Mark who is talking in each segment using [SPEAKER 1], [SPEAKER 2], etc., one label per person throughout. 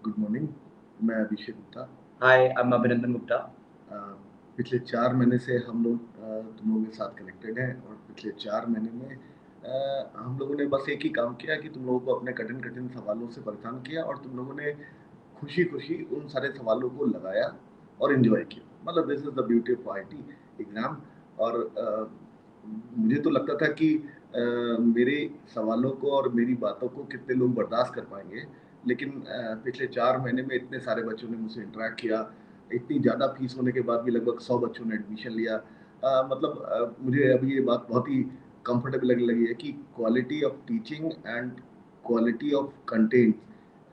[SPEAKER 1] Good morning. मैं अभिषेक गुप्ता।
[SPEAKER 2] हाय, I am अभिनंदन गुप्ता।
[SPEAKER 1] अ, पिछले 4 महीने से हम लोग तुम लोगों के साथ कनेक्टेड हैं और पिछले 4 महीने में हम लोगों ने बस एक ही काम किया कि तुम लोगों को अपने कठिन-कठिन सवालों से परेशान किया और तुम लोगों ने खुशी-खुशी उन सारे सवालों को लगाया और एन्जॉय किया। मतलब this is the beauty of IIT exam. और मुझे तो लगता था कि मेरे सवालों को और मेरी बातों को कितने लोग बर्दाश्त कर पाएँगे। लेकिन पिछले 4 महीने में इतने सारे बच्चों ने मुझसे इंटरैक्ट किया, इतनी ज़्यादा फीस होने के बाद भी लगभग 100 बच्चों ने एडमिशन लिया। मतलब मुझे अभी ये बात बहुत ही कंफर्टेबल लगने लगी है कि quality of teaching and quality of content,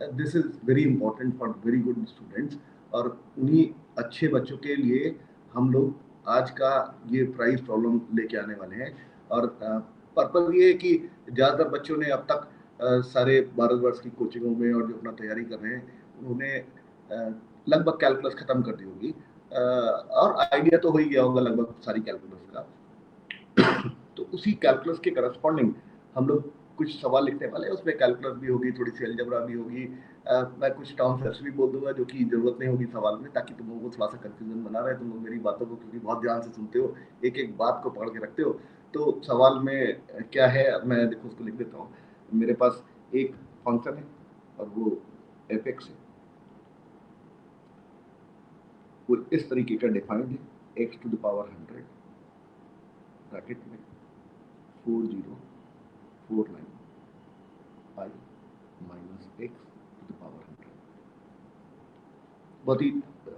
[SPEAKER 1] this is very important for very good students. और उन्हीं अच्छे बच्चों के लिए हम लोग आज का ये प्राइज़ प्रॉब्लम लेके आने वाले हैं। और पर्पज़ ये है कि ज़्यादातर बच्चों ने अब तक सारे भारतवर्ष की कोचिंगों में और जो अपना तैयारी कर रहे हैं, उन्होंने लगभग कैलकुलस खत्म कर दी होगी। और आइडिया तो हो ही गया होगा लगभग सारी कैलकुलस का। तो उसी कैलकुलस के करस्पॉन्डिंग हम लोग कुछ सवाल लिखने वाले हैं। उसमें कैलकुलस भी होगी, थोड़ी सी अलजेब्रा भी होगी। मैं कुछ टर्म्स ऐसे भी बोल दूंगा जो कि जरूरत नहीं होगी सवाल में, ताकि तुम लोगों को थोड़ा सा कंफ्यूजन बना रहे। तुम लोग मेरी बातों को क्योंकि बहुत ध्यान से सुनते हो, एक एक बात को पकड़ के रखते हो, तो सवाल में क्या है मैं देखो उसको लिख देता हूँ। मेरे पास एक फंक्शन है और वो एफ एक्स है। वो इस तरीके का डिफाइंड है, x to the power 100 bracket में 4049 pi minus x to the power 100। बहुत ही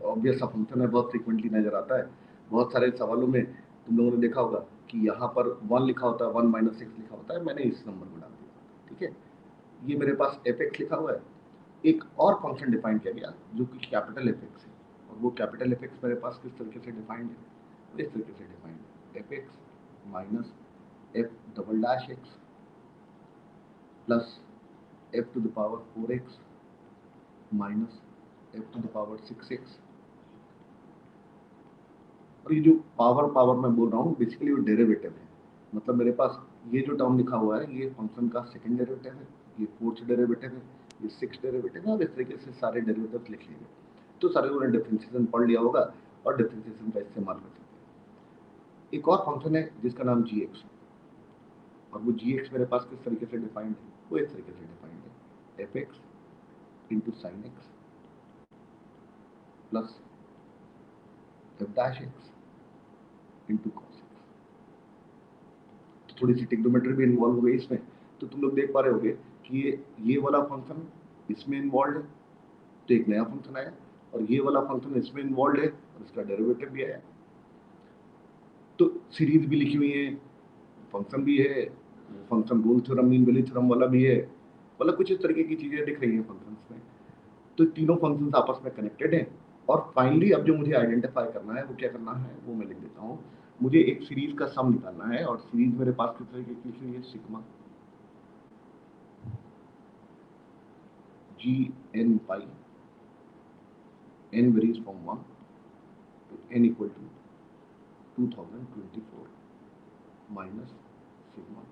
[SPEAKER 1] ऑब्वियस सा फंक्शन है, बहुत फ्रिक्वेंटली नजर आता है। बहुत सारे सवालों में तुम लोगों ने देखा होगा कि यहाँ पर 1 लिखा होता है, 1 माइनस एक्स लिखा होता है। मैंने इस नंबर को डाल दिया, ठीक है। ये मेरे पास एफ एक्स लिखा हुआ है। एक और फंक्शन डिफाइन किया गया जो कि कैपिटल एफ एक्स है, और वो कैपिटल एफ एक्स मेरे पास किस तरीके से डिफाइंड है, इस तरीके से डिफाइंड है, F x minus F double dash x plus F two the power 4x minus F two the power 6x। और ये जो पावर पावर मैं बोल रहा हूँ बेसिकली वो डेरिवेटिव है। मतलब मेरे पास ये जो टर्म लिखा हुआ है ये फंक्शन का सेकंड डेरिवेटिव है, ये फोर्थ डेरिवेटिव है, ये सिक्स डेरिवेटिव है, और इस तरीके से सारे डेरिवेटिव लिख लिए। तो सारे लोगों ने डिफरेंशिएशन पढ़ लिया होगा और डिफरेंशिएशन का इस्तेमाल कर सकते हैं। एक और फंक्शन है जिसका नाम जी एक्स, और वो जी एक्स मेरे पास किस तरीके से डिफाइंड है, वो इस तरीके से डिफाइंड है, F x into sine x plus F dash x into cos x. तो थोड़ी सी टिग्नोमेट्री भी इन्वॉल्व हो गई इसमें। तो तुम लोग देख पा रहे होगे कि ये वाला फंक्शन इसमें इन्वॉल्व है, तो एक नया फंक्शन आया, और ये वाला फंक्शन इसमें इन्वॉल्व है और इसका डेरिवेटिव भी आया। तो सीरीज भी लिखी हुई है, फंक्शन भी है, function Rolle theorem mean value theorem वाला भी है। मतलब कुछ इस तरीके की चीजें दिख रही हैं फंक्शंस में। तो तीनों फंक्शंस आपस में कनेक्टेड हैं। और फाइनली अब जो मुझे आइडेंटिफाई करना है वो क्या करना है वो मैं लिख देता हूँ। मुझे एक सीरीज का सम निकालना है, और सीरीज मेरे पास किस तरीके की लिखी हुई है, sigma G N pi n varies from 1 to n equal to 2024 minus sigma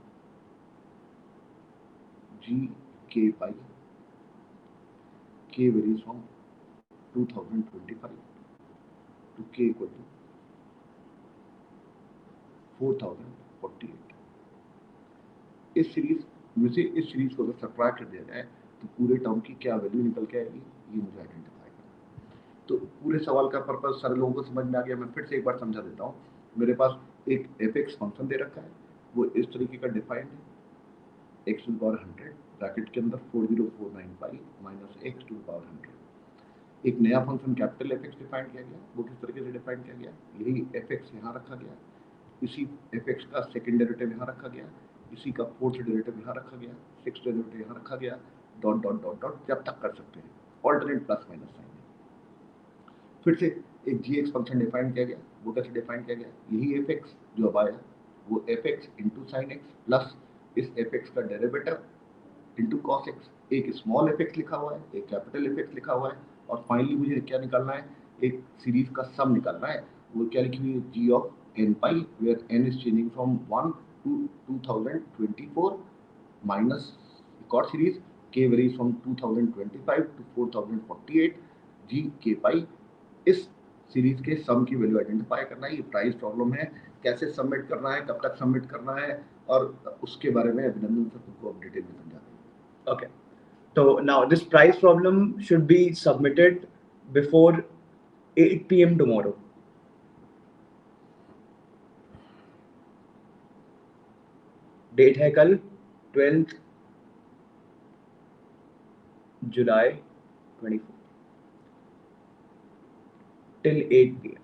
[SPEAKER 1] g k pi k varies from 2025 to k equal to 4048। इस सीरीज में से इस सीरीज को अगर सब्ट्रैक्ट कर दिया जाए तो पूरे टर्म की क्या वैल्यू निकल के आएगी, ये मुझे आइडेंटिफाई करना है। तो पूरे सवाल का पर्पस सारे लोगों को समझ में आ गया। मैं फिर से एक बार समझा देता हूँ। मेरे पास एक एफ एक्स फंक्शन दे रखा है, वो इस तरीके का डिफाइंड है, एक्स टू पावर 100 ब्रैकेट के अंदर 4049 pi minus x to power 100। एक नया function capital F x define किया गया। वो किस तरीके से डिफाइन किया गया, यही एफ एक्स यहाँ रखा गया, इसी एफ एक्स का सेकेंड डेरिवेटिव यहाँ रखा गया, इसी का फोर्थ डेरिवेटिव यहाँ रखा गया, सिक्स डेरिवेटिव यहाँ रखा गया, डॉट डॉट डॉट डॉट जब तक कर सकते हैं, ऑल्टरनेट प्लस माइनस साइन। फिर से एक जी एक्स फंक्शन डिफाइन किया गया। वो कैसे डिफाइन किया गया, यही एफ एक्स जो अब आया वो F x into sine x plus इस एफ एक्स का डेरिवेटिव इंटू कॉस एक्स। एक स्मॉल एफ एक्स लिखा हुआ है, एक कैपिटल एफ एक्स लिखा हुआ है, और फाइनली मुझे क्या निकालना है, एक सीरीज का सम निकालना है। वो क्या लिखी हुई है, G of N pi where N is changing from 1 to 2024 minus एक और series K varies from 2025 to 4048 G K pi। इस सीरीज के सम की वैल्यू आइडेंटिफाई करना है। ये प्राइस प्रॉब्लम है, कैसे सबमिट करना है, कब तक सबमिट करना है, और उसके बारे में अभिनंदन सर तुमको अब डिटेल में समझा देंगे।
[SPEAKER 2] Okay. So now this price problem should be submitted before 8 p.m. tomorrow. Date है कल 12 जुलाई 24 till 8 p.m.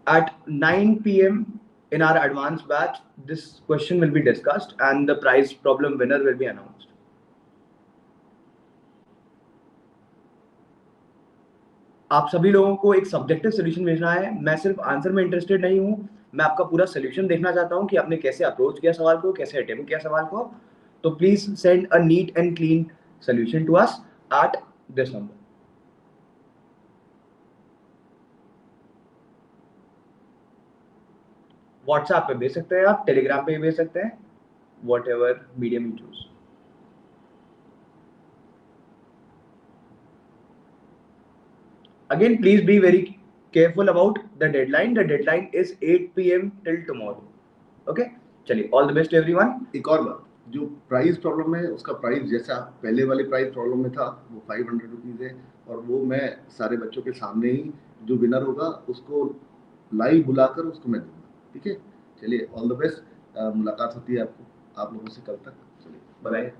[SPEAKER 2] At 9 p.m. in our advanced batch, this question will be discussed and the prize problem winner will be announced. आप सभी लोगों को एक subjective solution भेजना है। मैं सिर्फ आंसर में इंटरेस्टेड नहीं हूं, मैं आपका पूरा सोल्यूशन देखना चाहता हूं कि आपने कैसे अप्रोच किया सवाल को, कैसे अटेम्प्ट किया सवाल को। तो please send a neat and clean solution to us at this number. WhatsApp पे भेज सकते हैं, आप टेलीग्राम पे भेज सकते हैं, what ever medium you choose. Again, please be very careful about the deadline. The deadline is 8 p.m. till tomorrow. Okay? चलिए, all the best to everyone.
[SPEAKER 1] एक और बात, जो प्राइस प्रॉब्लम है उसका प्राइस जैसा पहले वाले प्राइस प्रॉब्लम में था वो 500 रुपीज़ है, और वो मैं सारे बच्चों के सामने ही जो विनर होगा उसको लाइव बुलाकर उसको मैं दूंगा। ठीक है, चलिए ऑल द बेस्ट। मुलाकात होती है आपको आप लोगों से कल तक। चलिए
[SPEAKER 2] बाय।